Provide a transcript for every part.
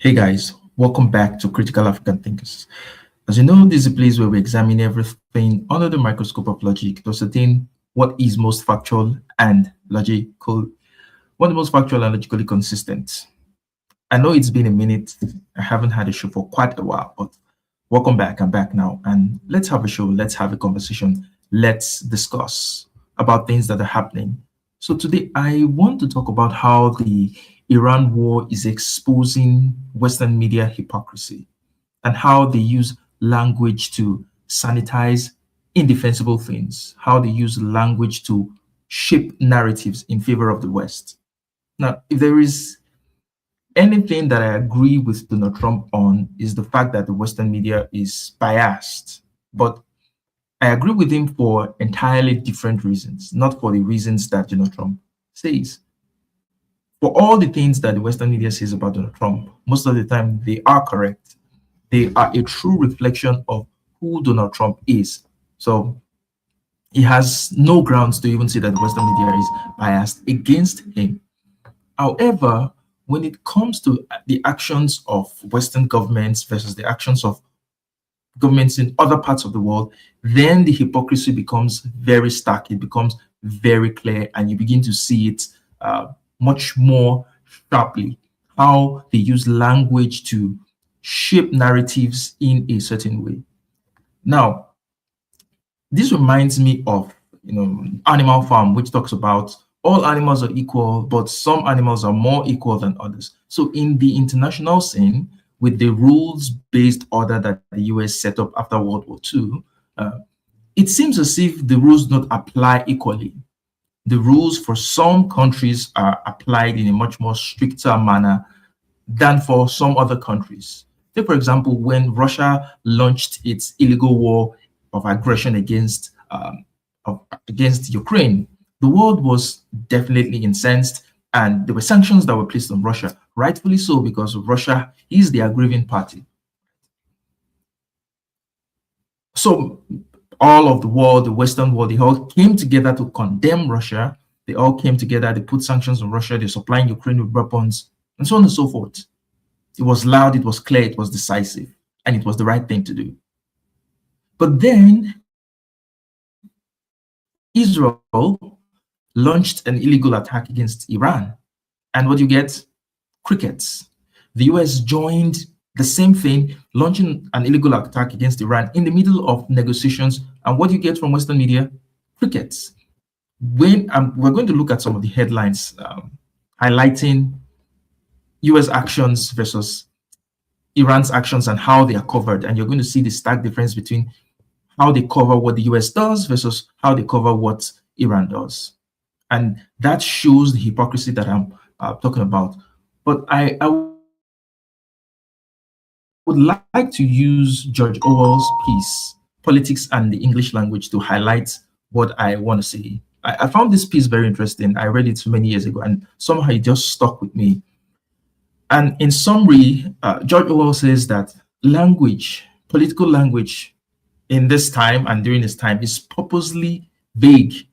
Hey guys, welcome back to Critical African Thinkers. As you know, this is a place where we examine everything under the microscope of logic to ascertain what is most factual and logically consistent. I know it's been a minute. I haven't had a show for quite a while, but welcome back. I'm back now, and let's have a show. Let's have a conversation. Let's discuss about things that are happening. So today, I want to talk about how the Iran war is exposing Western media hypocrisy and how they use language to sanitize indefensible things, how they use language to shape narratives in favor of the West. Now, if there is anything that I agree with Donald Trump on is the fact that the Western media is biased. But I agree with him for entirely different reasons, not for the reasons that Donald Trump says. For all the things that the Western media says about Donald Trump, most of the time they are correct. They are a true reflection of who Donald Trump is. So he has no grounds to even say that the Western media is biased against him. However, when it comes to the actions of Western governments versus the actions of governments in other parts of the world, then the hypocrisy becomes very stark. It becomes very clear, and you begin to see it much more sharply. How they use language to shape narratives in a certain way. Now, this reminds me of Animal Farm, which talks about all animals are equal, but some animals are more equal than others. So in the international scene, with the rules-based order that the US set up after World War II, it seems as if the rules don't apply equally. The rules for some countries are applied in a much more stricter manner than for some other countries. Take, for example, when Russia launched its illegal war of aggression against Ukraine, the world was definitely incensed, and there were sanctions that were placed on Russia, rightfully so, because Russia is the aggrieving party. So all of the world, the Western world, they all came together to condemn Russia. They all came together, they put sanctions on Russia, they're supplying Ukraine with weapons, and so on and so forth. It was loud, it was clear, it was decisive, and it was the right thing to do. But then Israel launched an illegal attack against Iran. And what you get? Crickets. The US joined the same thing, launching an illegal attack against Iran in the middle of negotiations. And what you get from Western media? Crickets. When we're going to look at some of the headlines highlighting US actions versus Iran's actions and how they are covered. And you're going to see the stark difference between how they cover what the US does versus how they cover what Iran does. And that shows the hypocrisy that I'm talking about. But I would like to use George Orwell's piece, Politics and the English Language, to highlight what I want to say. I found this piece very interesting. I read it many years ago, and somehow it just stuck with me. And in summary, George Orwell says that language, political language, in this time and during this time is purposely vague,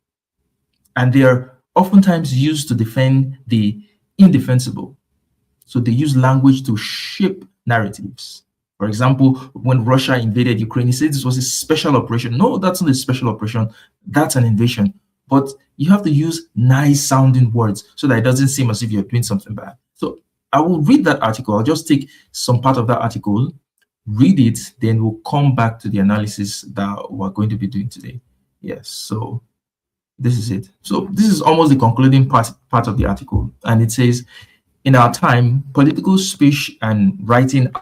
and they are oftentimes used to defend the indefensible. So they use language to shape narratives. For example, when Russia invaded Ukraine, he said this was a special operation. No, that's not a special operation. That's an invasion. But you have to use nice sounding words so that it doesn't seem as if you're doing something bad. So I will read that article. I'll just take some part of that article, read it, then we'll come back to the analysis that we're going to be doing today. Yes, so this is it. So this is almost the concluding part of the article. And it says, in our time, political speech and writing,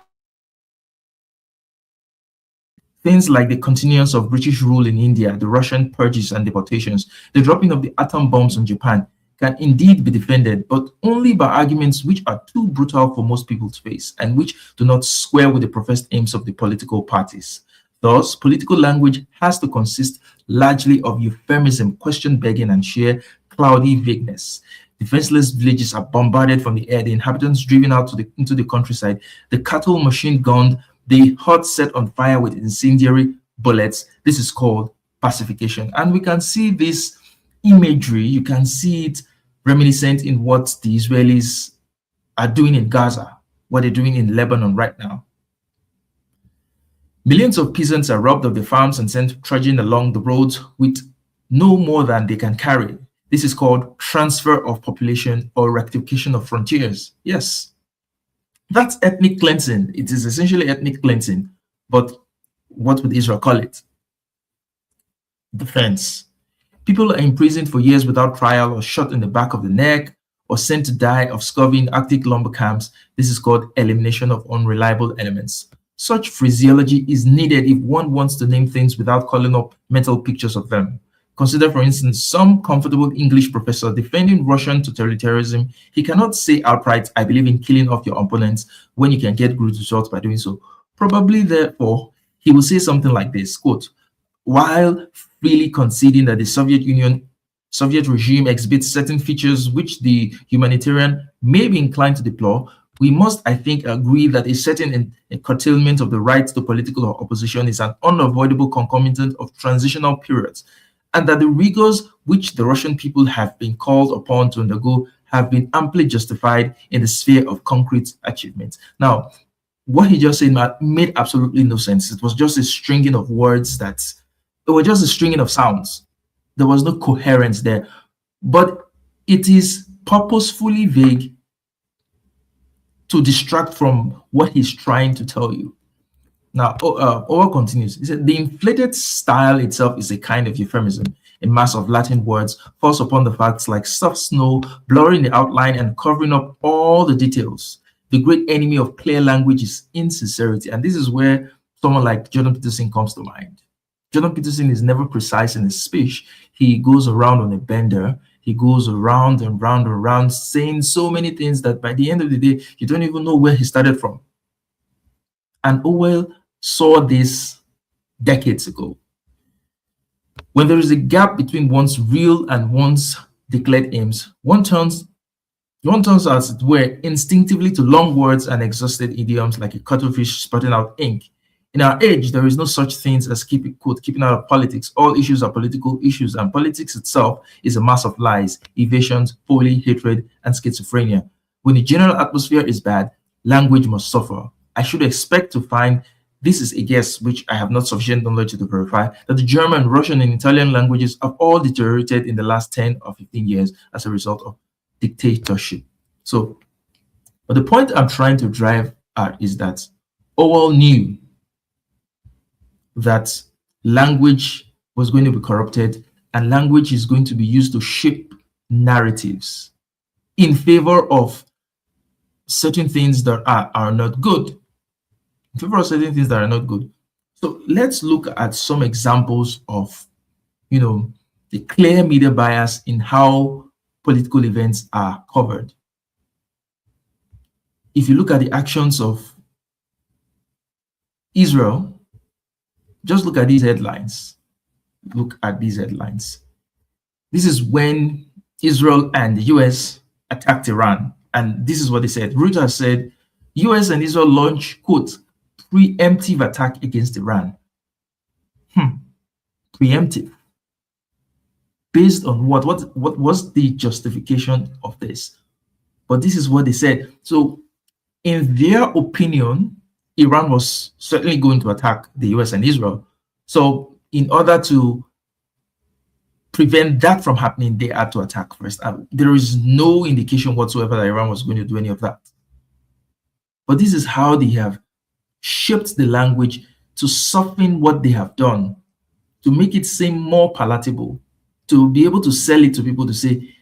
things like the continuance of British rule in India, the Russian purges and deportations, the dropping of the atom bombs on Japan, can indeed be defended, but only by arguments which are too brutal for most people to face and which do not square with the professed aims of the political parties. Thus, political language has to consist largely of euphemism, question begging, and sheer cloudy vagueness. Defenseless villages are bombarded from the air, the inhabitants driven out into the countryside, the cattle machine gunned, the hut set on fire with incendiary bullets. This is called pacification. And we can see this imagery, you can see it reminiscent in what the Israelis are doing in Gaza, what they're doing in Lebanon right now. Millions of peasants are robbed of their farms and sent trudging along the roads with no more than they can carry. This is called transfer of population or rectification of frontiers. Yes, that's ethnic cleansing. It is essentially ethnic cleansing. But what would Israel call it? Defense. People are imprisoned for years without trial or shot in the back of the neck or sent to die of scurvy in Arctic lumber camps. This is called elimination of unreliable elements. Such phraseology is needed if one wants to name things without calling up mental pictures of them. Consider, for instance, some comfortable English professor defending Russian totalitarianism. He cannot say outright, I believe in killing off your opponents, when you can get good results by doing so. Probably, therefore, he will say something like this, quote, while freely conceding that the Soviet regime exhibits certain features which the humanitarian may be inclined to deplore, we must, I think, agree that a certain curtailment of the right to political opposition is an unavoidable concomitant of transitional periods, and that the rigors which the Russian people have been called upon to undergo have been amply justified in the sphere of concrete achievements. Now, what he just said made absolutely no sense. It was just a stringing of words it was just a stringing of sounds. There was no coherence there. But it is purposefully vague to distract from what he's trying to tell you. Now, Owen continues. He said, the inflated style itself is a kind of euphemism, a mass of Latin words falls upon the facts like soft snow, blurring the outline and covering up all the details. The great enemy of clear language is insincerity. And this is where someone like Jordan Peterson comes to mind. Jordan Peterson is never precise in his speech. He goes around on a bender. He goes around and round and round, saying so many things that by the end of the day, you don't even know where he started from. And Orwell saw this decades ago. When there is a gap between one's real and one's declared aims, one turns as it were instinctively to long words and exhausted idioms like a cuttlefish spurting out ink. In our age, there is no such things as keeping out of politics. All issues are political issues, and politics itself is a mass of lies, evasions, folly, hatred, and schizophrenia. When the general atmosphere is bad, language must suffer. I should expect to find, this is a guess which I have not sufficient knowledge to verify, that the German, Russian, and Italian languages have all deteriorated in the last 10 or 15 years as a result of dictatorship. So, but the point I'm trying to drive at is that Orwell knew that language was going to be corrupted and language is going to be used to shape narratives in favor of certain things that are not good. In favor of certain things that are not good. So let's look at some examples of, the clear media bias in how political events are covered. If you look at the actions of Israel, just look at these headlines. Look at these headlines. This is when Israel and the US attacked Iran. And this is what they said. Reuters said, US and Israel launch, quote, preemptive attack against Iran. Preemptive. Based on what? What was the justification of this? But this is what they said. So in their opinion, Iran was certainly going to attack the US and Israel. So in order to prevent that from happening, they had to attack first. There is no indication whatsoever that Iran was going to do any of that. But this is how they have shaped the language to soften what they have done, to make it seem more palatable, to be able to sell it to people to say,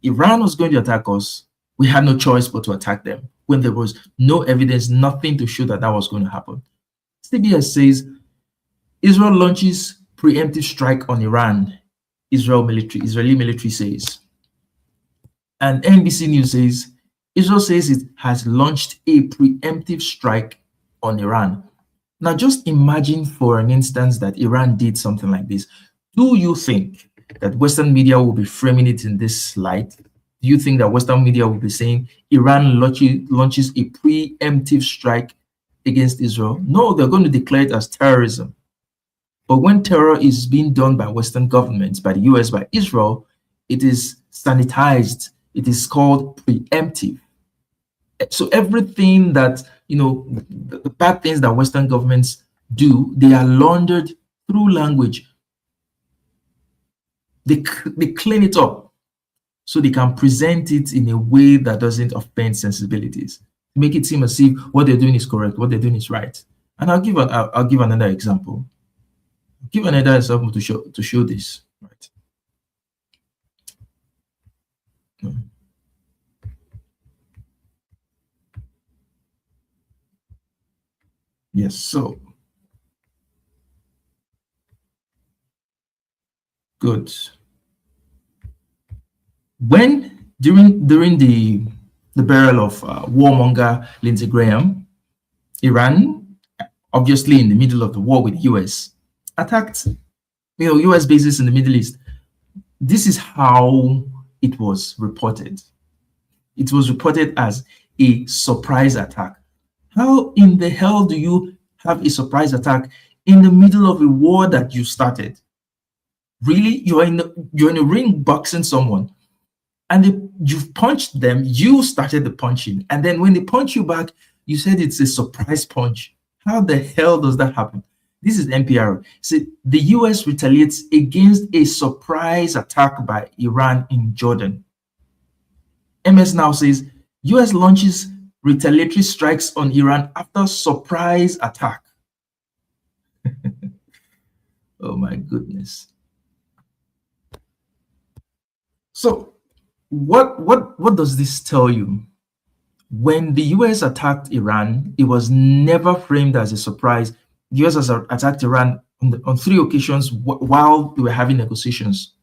Iran was going to attack us. We had no choice but to attack them, when there was no evidence, nothing to show that that was going to happen. CBS says, Israel launches preemptive strike on Iran, Israeli military says. And NBC News says, Israel says it has launched a preemptive strike on Iran. Now, just imagine for an instance that Iran did something like this. Do you think that Western media will be framing it in this light? Do you think that Western media will be saying Iran launches a preemptive strike against Israel? No, they're going to declare it as terrorism. But when terror is being done by Western governments, by the US, by Israel, it is sanitized. It is called preemptive. So everything that, the bad things that Western governments do, they are laundered through language. They clean it up so they can present it in a way that doesn't offend sensibilities, make it seem as if what they're doing is correct, what they're doing is right. And I'll give another example. Give another example to show this. Right. Yes. So good. When during the burial of warmonger Lindsey Graham, Iran, obviously in the middle of the war with US, attacked US bases in the Middle East. This is how it was reported. It was reported as a surprise attack. How in the hell do you have a surprise attack in the middle of a war that you started? Really, you're in a ring boxing someone, and you've punched them. You started the punching, and then when they punch you back, you said it's a surprise punch. How the hell does that happen? This is NPR. See, the US retaliates against a surprise attack by Iran in Jordan. MS Now says US launches retaliatory strikes on Iran after surprise attack. Oh my goodness. So what does this tell you? When the US attacked Iran, it was never framed as a surprise. The US has attacked Iran on 3 occasions while they were having negotiations.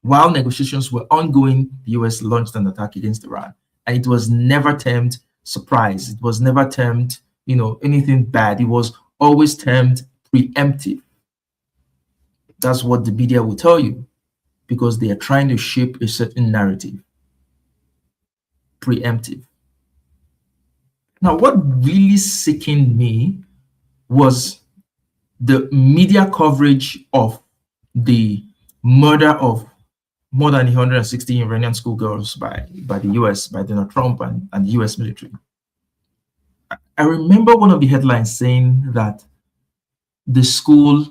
While negotiations were ongoing, the US launched an attack against Iran. And it was never termed surprise. It was never termed, anything bad. It was always termed preemptive. That's what the media will tell you, because they are trying to shape a certain narrative. Preemptive. Now, what really sickened me was the media coverage of the murder of more than 160 Iranian schoolgirls by the US, by Donald Trump and the US military. I remember one of the headlines saying that the school,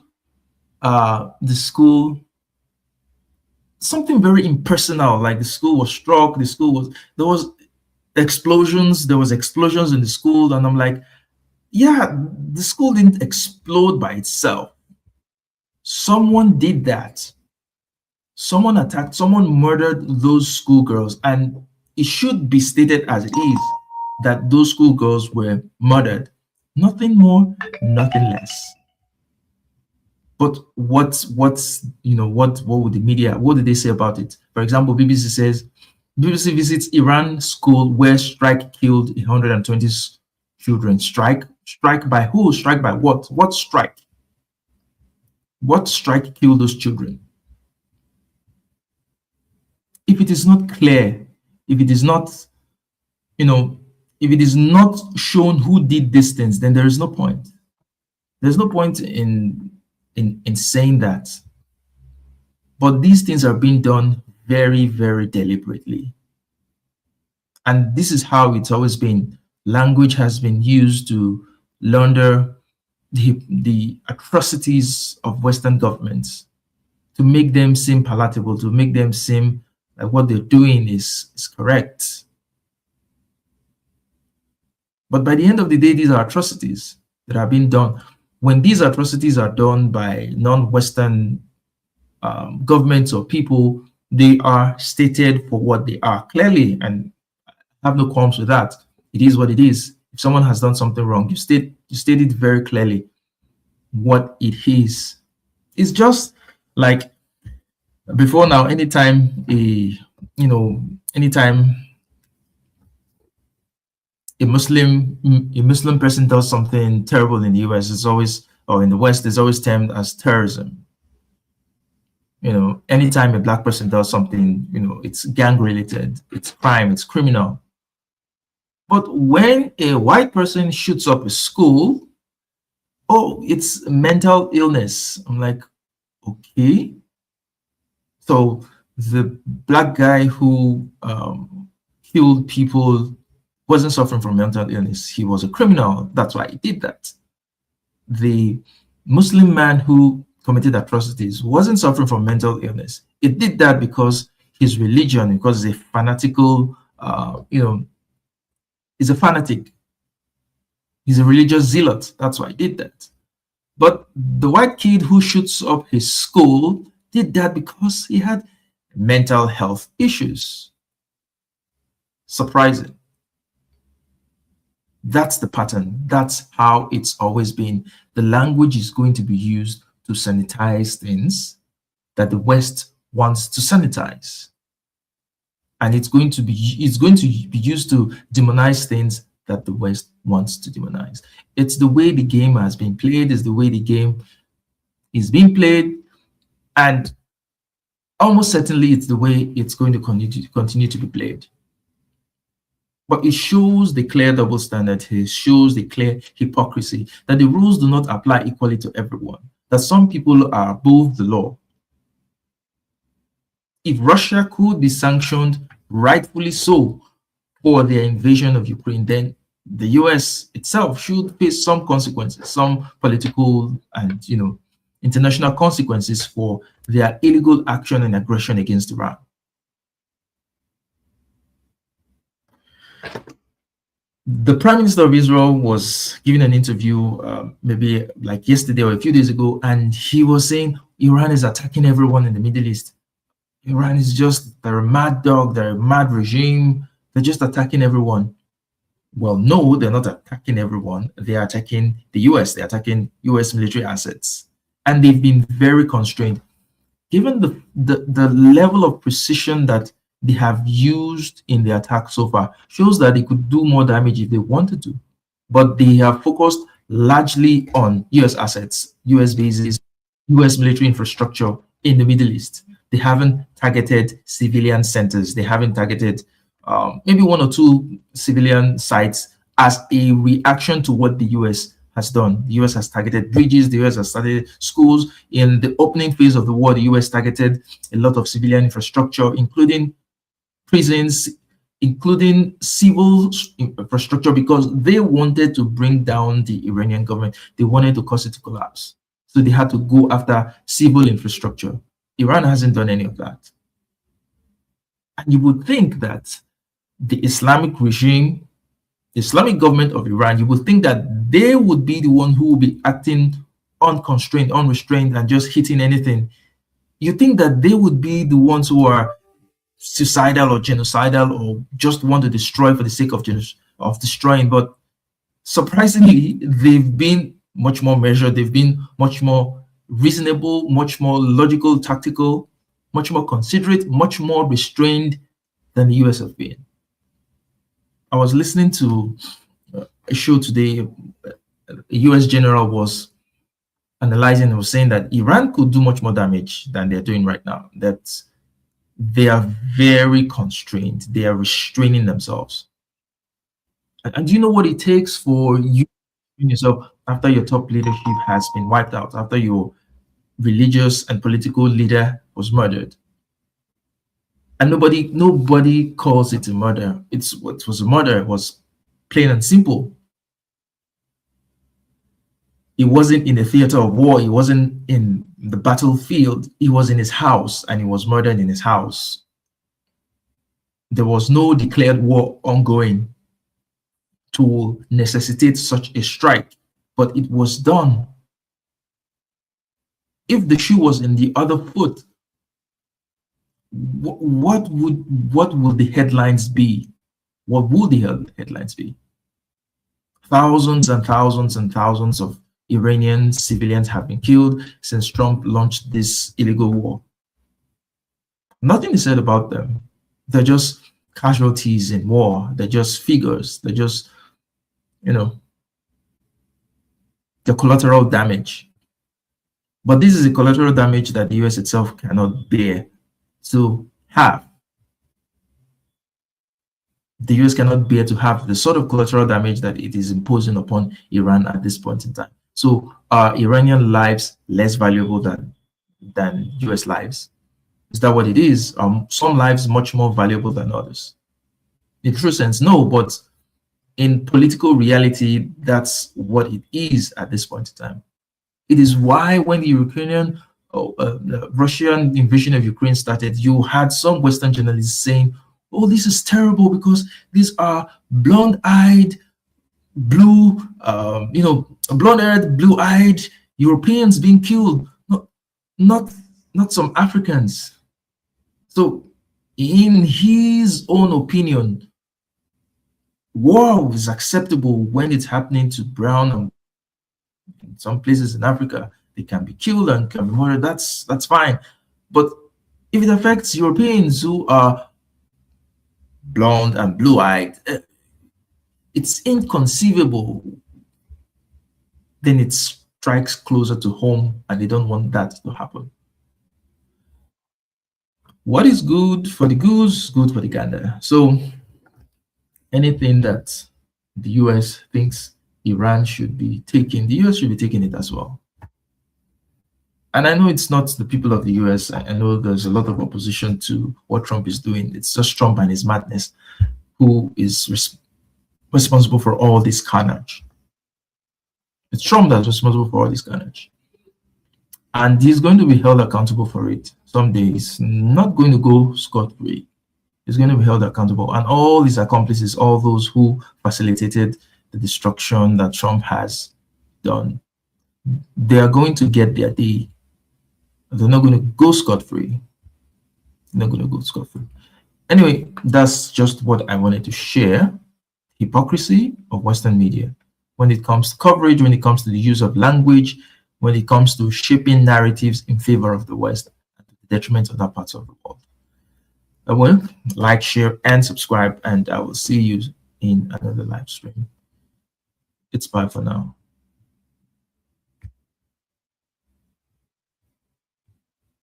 something very impersonal, like the school was struck, there was explosions in the school, and I'm like, yeah, the school didn't explode by itself. Someone did that. Someone attacked, someone murdered those schoolgirls, and it should be stated as it is that those schoolgirls were murdered. Nothing more, nothing less. But what would the media, what did they say about it? For example, BBC says BBC visits Iran school where strike killed 120 children. Strike by who? Strike by what? What strike? What strike killed those children? If it is not clear, if it is not, if it is not shown who did these things, then there is no point. There's no point in saying that. But these things are being done very, very deliberately. And this is how it's always been. Language has been used to launder the atrocities of Western governments, to make them seem palatable, to make them seem like what they're doing is correct. But by the end of the day, these are atrocities that are being done. When these atrocities are done by non-Western governments or people, they are stated for what they are clearly, and I have no qualms with that. It is what it is. If someone has done something wrong, you state it very clearly what it is. It's just like before now, anytime a Muslim person does something terrible in the US, it's always, or in the West, it's always termed as terrorism. Anytime a Black person does something, it's gang related, it's crime, it's criminal. But when a white person shoots up a school, oh, it's mental illness. I'm like, okay. So the Black guy who killed people wasn't suffering from mental illness. He was a criminal. That's why he did that. The Muslim man who committed atrocities wasn't suffering from mental illness. He did that because his religion, because he's a fanatical, he's a fanatic. He's a religious zealot. That's why he did that. But the white kid who shoots up his school did that because he had mental health issues. Surprising. That's the pattern. That's how it's always been. The language is going to be used to sanitize things that the West wants to sanitize. And it's going to be used to demonize things that the West wants to demonize. It's the way the game has been played, is the way the game is being played, and almost certainly it's the way it's going to continue to be played. But it shows the clear double standard. It shows the clear hypocrisy, that the rules do not apply equally to everyone, that some people are above the law. If Russia could be sanctioned, rightfully so, for their invasion of Ukraine, then the US itself should face some consequences, some political and international consequences for their illegal action and aggression against Iran. The Prime Minister of Israel was giving an interview maybe like yesterday or a few days ago, and he was saying Iran is attacking everyone in the Middle East. Iran is just, they're a mad dog, they're a mad regime, they're just attacking everyone. Well, no, they're not attacking everyone. They are attacking the US, they're attacking US military assets. And they've been very constrained. Given the level of precision that they have used in the attack so far, shows that they could do more damage if they wanted to. But they have focused largely on US assets, US bases, US military infrastructure in the Middle East. They haven't targeted civilian centers. They haven't targeted maybe one or two civilian sites as a reaction to what the US has done. The US has targeted bridges. The US has targeted schools. In the opening phase of the war, the US targeted a lot of civilian infrastructure, including prisons, including civil infrastructure, because they wanted to bring down the Iranian government. They wanted to cause it to collapse. So they had to go after civil infrastructure. Iran hasn't done any of that. And you would think that the Islamic regime, the Islamic government of Iran, you would think that they would be the one who will be acting unconstrained, unrestrained, and just hitting anything. You think that they would be the ones who are suicidal or genocidal or just want to destroy for the sake of destroying. But surprisingly, they've been much more measured. They've been much more reasonable, much more logical, tactical, much more considerate, much more restrained than the US have been. I was listening to a show today. A US general was analyzing and was saying that Iran could do much more damage than they're doing right now, that they are very constrained. They are restraining themselves. And do you know what it takes for you yourself after your top leadership has been wiped out, after your religious and political leader was murdered? And nobody calls it a murder. What was a murder was plain and simple. He wasn't in the theater of war. He wasn't in the battlefield. He was in his house, and he was murdered in his house. There was no declared war ongoing to necessitate such a strike, but it was done. If the shoe was in the other foot, what would the headlines be? What would the headlines be? Thousands and thousands and thousands of Iranian civilians have been killed since Trump launched this illegal war. Nothing is said about them. They're just casualties in war. They're just figures. They're just, the collateral damage. But this is a collateral damage that the US itself cannot bear to have. The US cannot bear to have the sort of collateral damage that it is imposing upon Iran at this point in time. So are Iranian lives less valuable than US lives? Is that what it is? Some lives much more valuable than others? In true sense, no, but in political reality, that's what it is at this point in time. It is why when the Ukrainian, the Russian invasion of Ukraine started, you had some Western journalists saying, "Oh, this is terrible because these are blonde-eyed, blue, blonde-haired, blue-eyed Europeans being killed, not not some Africans." So, in his own opinion, war is acceptable when it's happening to brown, and in some places in Africa they can be killed and can be murdered. That's fine. But if it affects Europeans who are blonde and blue-eyed, it's inconceivable. Then it strikes closer to home, and they don't want that to happen. What is good for the goose, good for the gander. So anything that the US thinks Iran should be taking, the US should be taking it as well. And I know it's not the people of the US. I know there's a lot of opposition to what Trump is doing. It's just Trump and his madness who is responsible for all this carnage. It's Trump that's responsible for all this carnage. And he's going to be held accountable for it someday. He's not going to go scot-free. He's going to be held accountable. And all his accomplices, all those who facilitated the destruction that Trump has done, they are going to get their day. They're not going to go scot-free. They're not going to go scot-free. Anyway, that's just what I wanted to share. Hypocrisy of Western media when it comes to coverage, when it comes to the use of language, when it comes to shaping narratives in favor of the West and to the detriment of other parts of the world. Well, like, share, and subscribe, and I will see you in another live stream. It's bye for now.